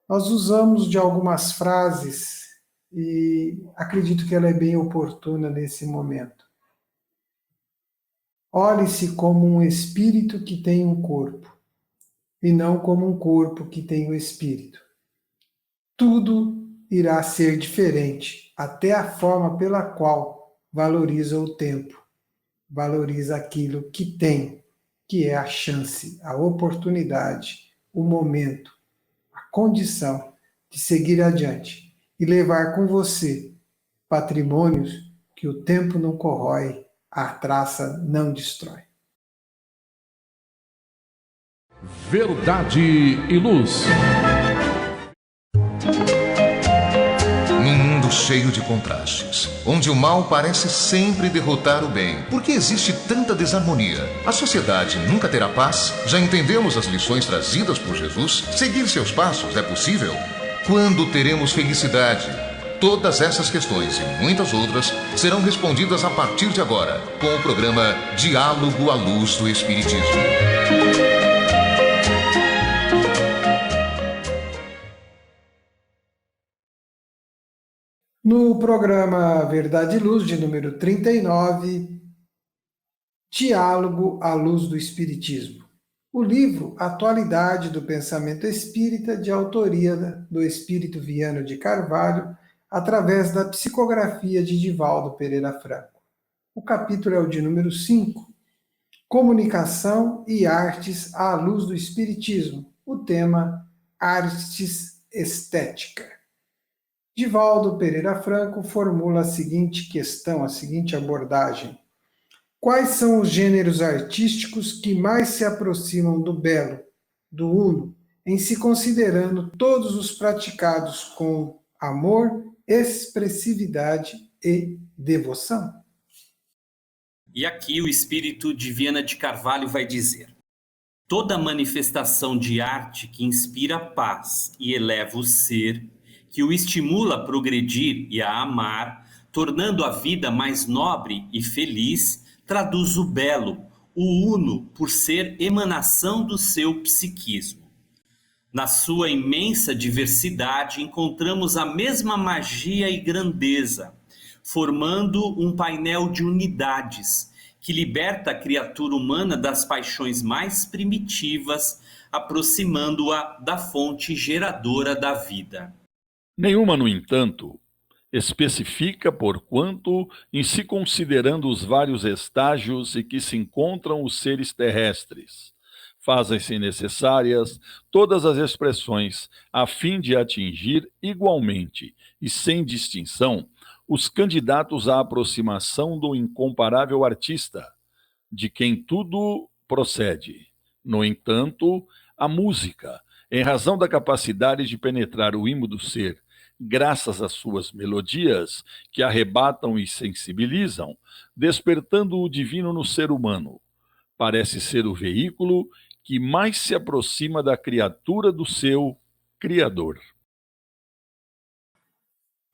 nós usamos de algumas frases e acredito que ela é bem oportuna nesse momento. Olhe-se como um espírito que tem um corpo, e não como um corpo que tem o espírito. Tudo irá ser diferente, até a forma pela qual valoriza o tempo, valoriza aquilo que tem, que é a chance, a oportunidade, o momento, a condição de seguir adiante e levar com você patrimônios que o tempo não corrói, a traça não destrói. Verdade e Luz. Num mundo cheio de contrastes, onde o mal parece sempre derrotar o bem, por que existe tanta desarmonia? A sociedade nunca terá paz? Já entendemos as lições trazidas por Jesus? Seguir seus passos é possível? Quando teremos felicidade? Todas essas questões e muitas outras serão respondidas a partir de agora, com o programa Diálogo à Luz do Espiritismo. No programa Verdade e Luz, de número 39, Diálogo à Luz do Espiritismo. O livro Atualidade do Pensamento Espírita, de autoria do Espírito Viano de Carvalho, através da psicografia de Divaldo Pereira Franco. O capítulo é o de número 5, Comunicação e Artes à Luz do Espiritismo. O tema, Artes Estética. Divaldo Pereira Franco formula a seguinte questão, a seguinte abordagem. Quais são os gêneros artísticos que mais se aproximam do belo, do uno, em se considerando todos os praticados com amor, expressividade e devoção? E aqui o espírito de Viana de Carvalho vai dizer: toda manifestação de arte que inspira paz e eleva o ser, que o estimula a progredir e a amar, tornando a vida mais nobre e feliz, traduz o belo, o uno, por ser emanação do seu psiquismo. Na sua imensa diversidade, encontramos a mesma magia e grandeza, formando um painel de unidades que liberta a criatura humana das paixões mais primitivas, aproximando-a da fonte geradora da vida. Nenhuma, no entanto, especifica porquanto, em se considerando os vários estágios em que se encontram os seres terrestres, fazem-se necessárias todas as expressões a fim de atingir igualmente e sem distinção os candidatos à aproximação do incomparável artista, de quem tudo procede. No entanto, a música, em razão da capacidade de penetrar o imo do ser, graças às suas melodias, que arrebatam e sensibilizam, despertando o divino no ser humano, parece ser o veículo que mais se aproxima da criatura do seu Criador.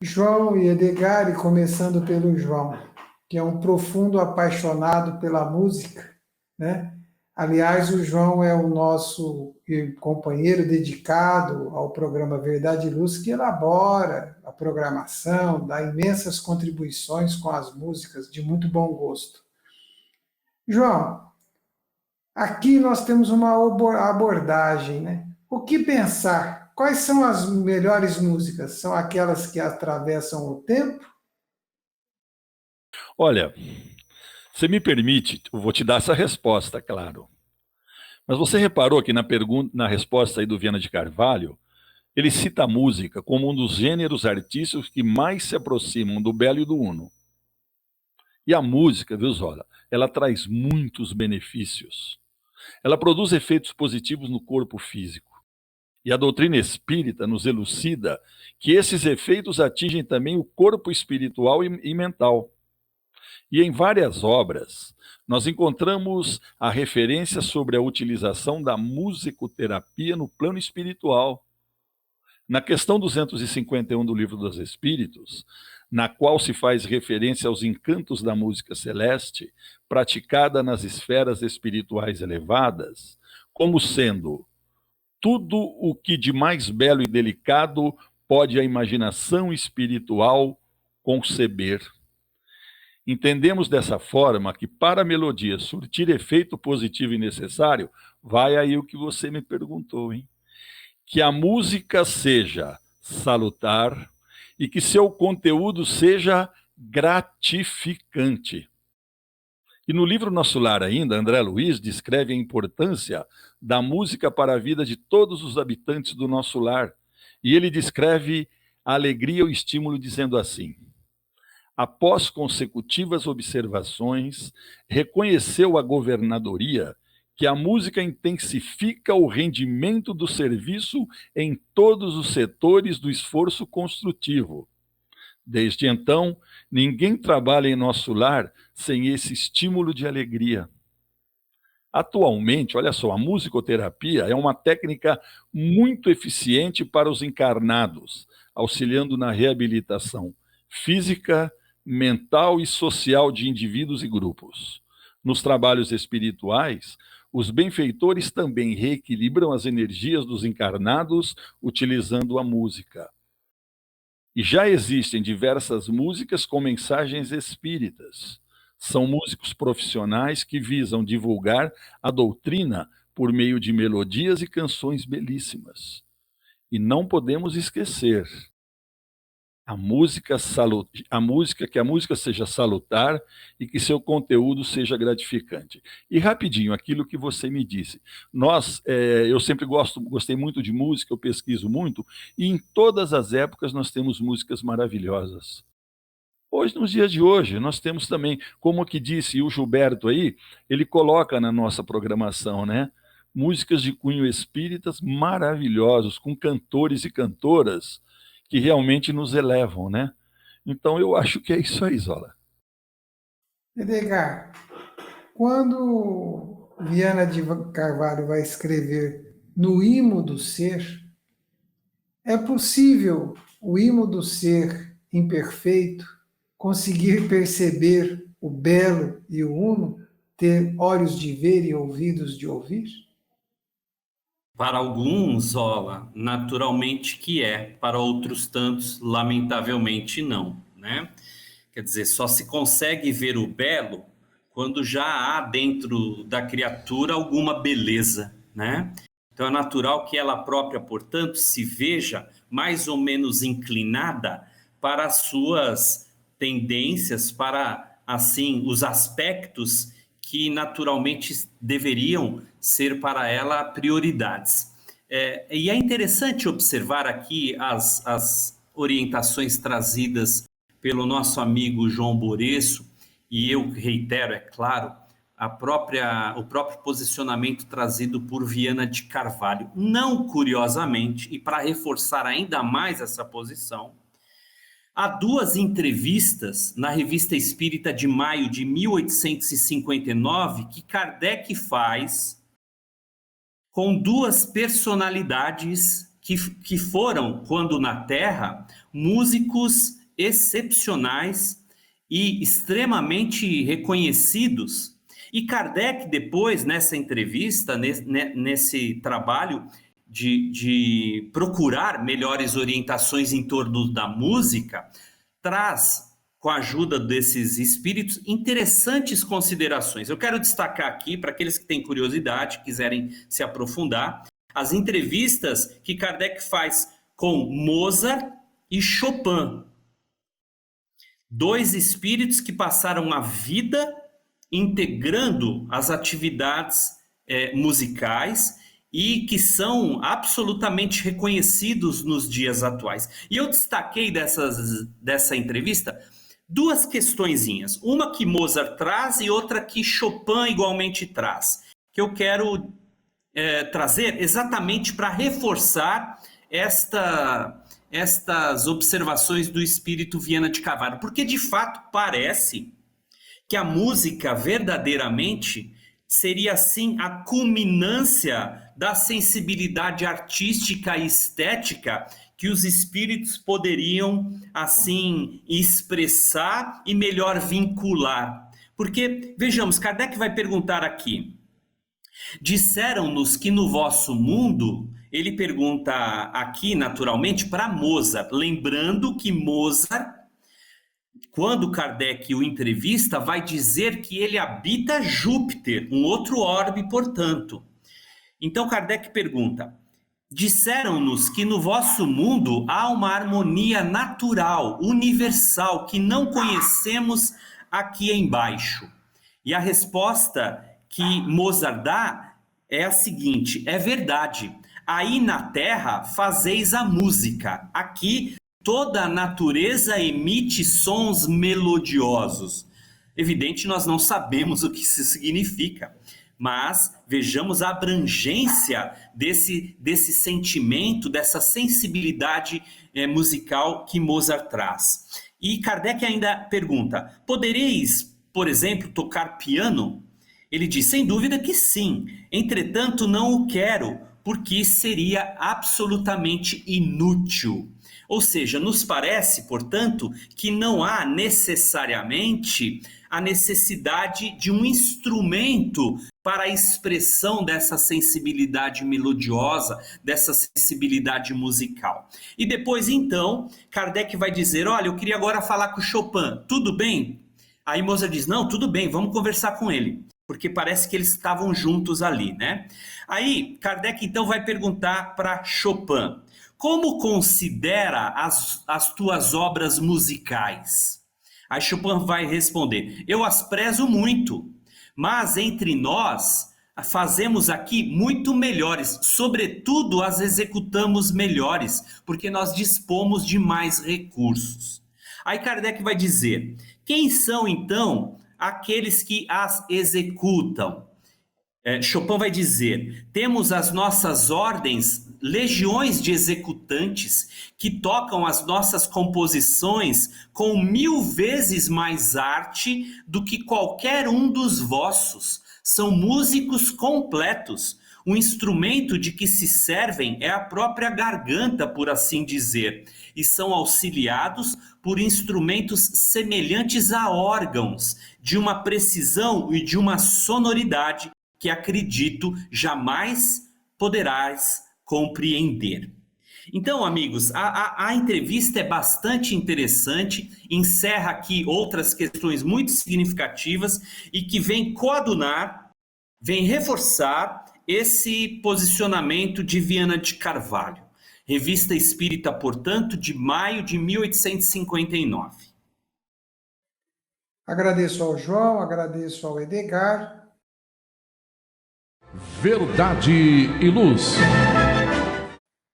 João e Edgar, e começando pelo João, que é um profundo apaixonado pela música, né? Aliás, o João é o nosso companheiro dedicado ao programa Verdade e Luz, que elabora a programação, dá imensas contribuições com as músicas de muito bom gosto. João, aqui nós temos uma abordagem, né? O que pensar? Quais são as melhores músicas? São aquelas que atravessam o tempo? Olha, você me permite, eu vou te dar essa resposta, claro. Mas você reparou que na resposta aí do Viana de Carvalho, ele cita a música como um dos gêneros artísticos que mais se aproximam do belo e do uno. E a música, viu, Zola, ela traz muitos benefícios. Ela produz efeitos positivos no corpo físico. E a doutrina espírita nos elucida que esses efeitos atingem também o corpo espiritual e mental. E em várias obras, nós encontramos a referência sobre a utilização da musicoterapia no plano espiritual. Na questão 251 do Livro dos Espíritos, na qual se faz referência aos encantos da música celeste, praticada nas esferas espirituais elevadas, como sendo tudo o que de mais belo e delicado pode a imaginação espiritual conceber. Entendemos dessa forma que para a melodia surtir efeito positivo e necessário, vai aí o que você me perguntou, hein? Que a música seja salutar e que seu conteúdo seja gratificante. E no livro Nosso Lar ainda, André Luiz descreve a importância da música para a vida de todos os habitantes do nosso lar. E ele descreve a alegria e o estímulo dizendo assim: após consecutivas observações, reconheceu a governadoria que a música intensifica o rendimento do serviço em todos os setores do esforço construtivo. Desde então, ninguém trabalha em nosso lar sem esse estímulo de alegria. Atualmente, olha só, a musicoterapia é uma técnica muito eficiente para os encarnados, auxiliando na reabilitação física, mental e social de indivíduos e grupos. Nos trabalhos espirituais, os benfeitores também reequilibram as energias dos encarnados utilizando a música. E já existem diversas músicas com mensagens espíritas. São músicos profissionais que visam divulgar a doutrina por meio de melodias e canções belíssimas. E não podemos esquecer que a música seja salutar e que seu conteúdo seja gratificante. E rapidinho, aquilo que você me disse. Eu sempre gostei muito de música, eu pesquiso muito, e em todas as épocas nós temos músicas maravilhosas. Hoje, nos dias de hoje, nós temos também, como que disse o Gilberto aí, ele coloca na nossa programação, né? Músicas de cunho espíritas maravilhosos, com cantores e cantoras que realmente nos elevam, né? Então eu acho que é isso aí, Zola. Edgar, quando Viana de Carvalho vai escrever No Imo do Ser, é possível o imo do ser imperfeito conseguir perceber o belo e o uno, ter olhos de ver e ouvidos de ouvir? Para alguns, Zola, naturalmente que é, para outros tantos, lamentavelmente não, né? Quer dizer, só se consegue ver o belo quando já há dentro da criatura alguma beleza, né? Então é natural que ela própria, portanto, se veja mais ou menos inclinada para as suas tendências, para, assim, os aspectos que naturalmente deveriam ser para ela prioridades. E é interessante observar aqui as orientações trazidas pelo nosso amigo João Boreço, e eu reitero, é claro, o próprio posicionamento trazido por Viana de Carvalho. Não curiosamente, e para reforçar ainda mais essa posição, há 2 entrevistas na Revista Espírita de maio de 1859 que Kardec faz com 2 personalidades que foram, quando na Terra, músicos excepcionais e extremamente reconhecidos. E Kardec, depois, nessa entrevista, nesse trabalho de procurar melhores orientações em torno da música, traz, com a ajuda desses espíritos, interessantes considerações. Eu quero destacar aqui, para aqueles que têm curiosidade, quiserem se aprofundar, as entrevistas que Kardec faz com Mozart e Chopin, 2 espíritos que passaram a vida integrando as atividades musicais e que são absolutamente reconhecidos nos dias atuais. E eu destaquei dessa entrevista 2 questõezinhas, uma que Mozart traz e outra que Chopin igualmente traz, que eu quero trazer exatamente para reforçar estas observações do espírito Viana de Carvalho, porque de fato parece que a música verdadeiramente seria assim a culminância da sensibilidade artística e estética que os espíritos poderiam assim expressar e melhor vincular. Porque, vejamos, Kardec vai perguntar aqui: disseram-nos que no vosso mundo, ele pergunta aqui naturalmente para Mozart, lembrando que Mozart, quando Kardec o entrevista, vai dizer que ele habita Júpiter, um outro orbe, portanto. Então Kardec pergunta: disseram-nos que no vosso mundo há uma harmonia natural, universal, que não conhecemos aqui embaixo. E a resposta que Mozart dá é a seguinte: é verdade, aí na Terra fazeis a música, aqui toda a natureza emite sons melodiosos. Evidente, nós não sabemos o que isso significa, mas vejamos a abrangência desse sentimento, dessa sensibilidade musical que Mozart traz. E Kardec ainda pergunta: podereis, por exemplo, tocar piano? Ele diz: sem dúvida que sim, entretanto não o quero, porque seria absolutamente inútil. Ou seja, nos parece, portanto, que não há necessariamente a necessidade de um instrumento para a expressão dessa sensibilidade melodiosa, dessa sensibilidade musical. E depois, então, Kardec vai dizer: olha, eu queria agora falar com o Chopin, tudo bem? Aí Mozart diz: não, tudo bem, vamos conversar com ele, porque parece que eles estavam juntos ali, né? Aí Kardec então vai perguntar para Chopin: como considera as tuas obras musicais? Aí Chopin vai responder: eu as prezo muito, mas entre nós fazemos aqui muito melhores, sobretudo as executamos melhores, porque nós dispomos de mais recursos. Aí Kardec vai dizer: quem são então aqueles que as executam? Chopin vai dizer: temos as nossas ordens, legiões de executantes que tocam as nossas composições com 1000 vezes mais arte do que qualquer um dos vossos. São músicos completos. O instrumento de que se servem é a própria garganta, por assim dizer, e são auxiliados por instrumentos semelhantes a órgãos, de uma precisão e de uma sonoridade que acredito jamais poderás compreender. Então, amigos, a entrevista é bastante interessante, encerra aqui outras questões muito significativas e que vem coadunar, vem reforçar esse posicionamento de Viana de Carvalho. Revista Espírita, portanto, de maio de 1859. Agradeço ao João, agradeço ao Edgar. Verdade e Luz.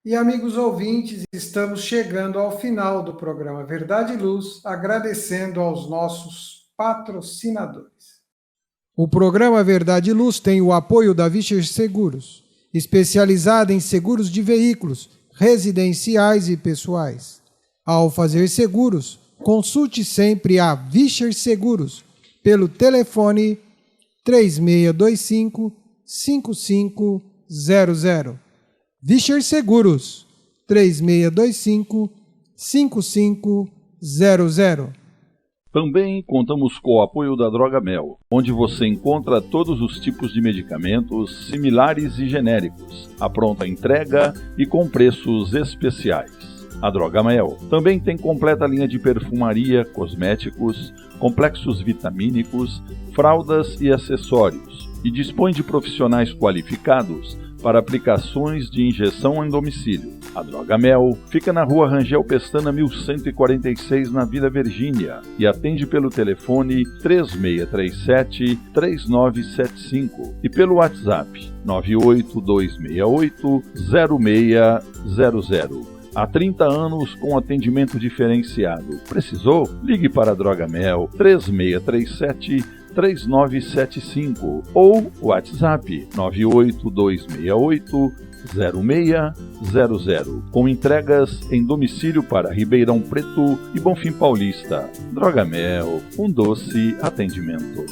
E amigos ouvintes, estamos chegando ao final do programa Verdade e Luz, agradecendo aos nossos patrocinadores. O programa Verdade e Luz tem o apoio da Vischer Seguros, especializada em seguros de veículos, residenciais e pessoais. Ao fazer seguros, consulte sempre a Vischer Seguros pelo telefone 3625-5500. Vischer Seguros 3625-5500. Também contamos com o apoio da Droga Mel, onde você encontra todos os tipos de medicamentos similares e genéricos, à pronta entrega e com preços especiais. A Droga Mel também tem completa linha de perfumaria, cosméticos, complexos vitamínicos, fraldas e acessórios, e dispõe de profissionais qualificados para aplicações de injeção em domicílio. A Droga Mel fica na Rua Rangel Pestana 1146, na Vila Virgínia, e atende pelo telefone 3637-3975 e pelo WhatsApp 98268-0600. Há 30 anos com atendimento diferenciado. Precisou? Ligue para a Droga Mel 3637-3975 ou WhatsApp 98268-0600, com entregas em domicílio para Ribeirão Preto e Bonfim Paulista. Droga Mel, um doce atendimento.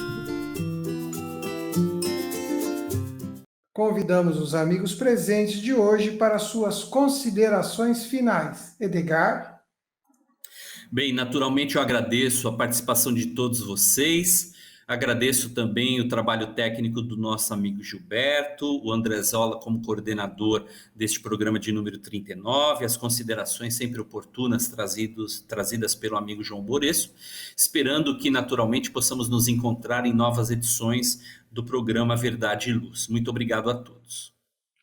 Convidamos os amigos presentes de hoje para suas considerações finais. Edgar? Bem, naturalmente eu agradeço a participação de todos vocês. Agradeço também o trabalho técnico do nosso amigo Gilberto, o Andrezola como coordenador deste programa de número 39, as considerações sempre oportunas trazidas pelo amigo João Boreço, esperando que naturalmente possamos nos encontrar em novas edições do programa Verdade e Luz. Muito obrigado a todos.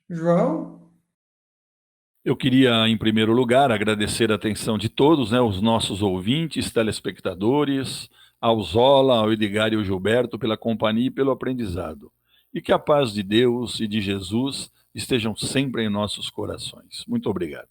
João? Eu queria, em primeiro lugar, agradecer a atenção de todos, os nossos ouvintes, telespectadores, ao Zola, ao Edgar e ao Gilberto pela companhia e pelo aprendizado. E que a paz de Deus e de Jesus estejam sempre em nossos corações. Muito obrigado.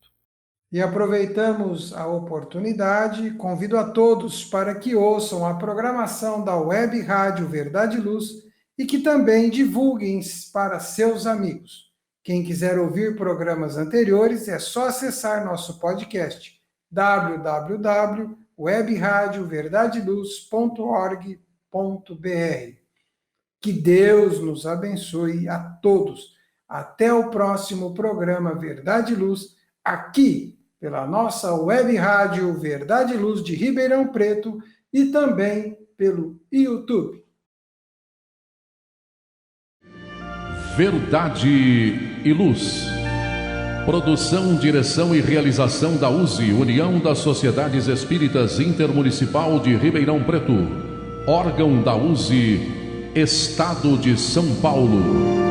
E aproveitamos a oportunidade, convido a todos para que ouçam a programação da Web Rádio Verdade e Luz e que também divulguem para seus amigos. Quem quiser ouvir programas anteriores é só acessar nosso podcast www.webradioverdadeluz.org.br. Que Deus nos abençoe a todos. Até o próximo programa Verdade e Luz, aqui pela nossa Web Rádio Verdade e Luz de Ribeirão Preto e também pelo YouTube. Verdade e Luz. Produção, direção e realização da USE, União das Sociedades Espíritas Intermunicipal de Ribeirão Preto. Órgão da USE, Estado de São Paulo.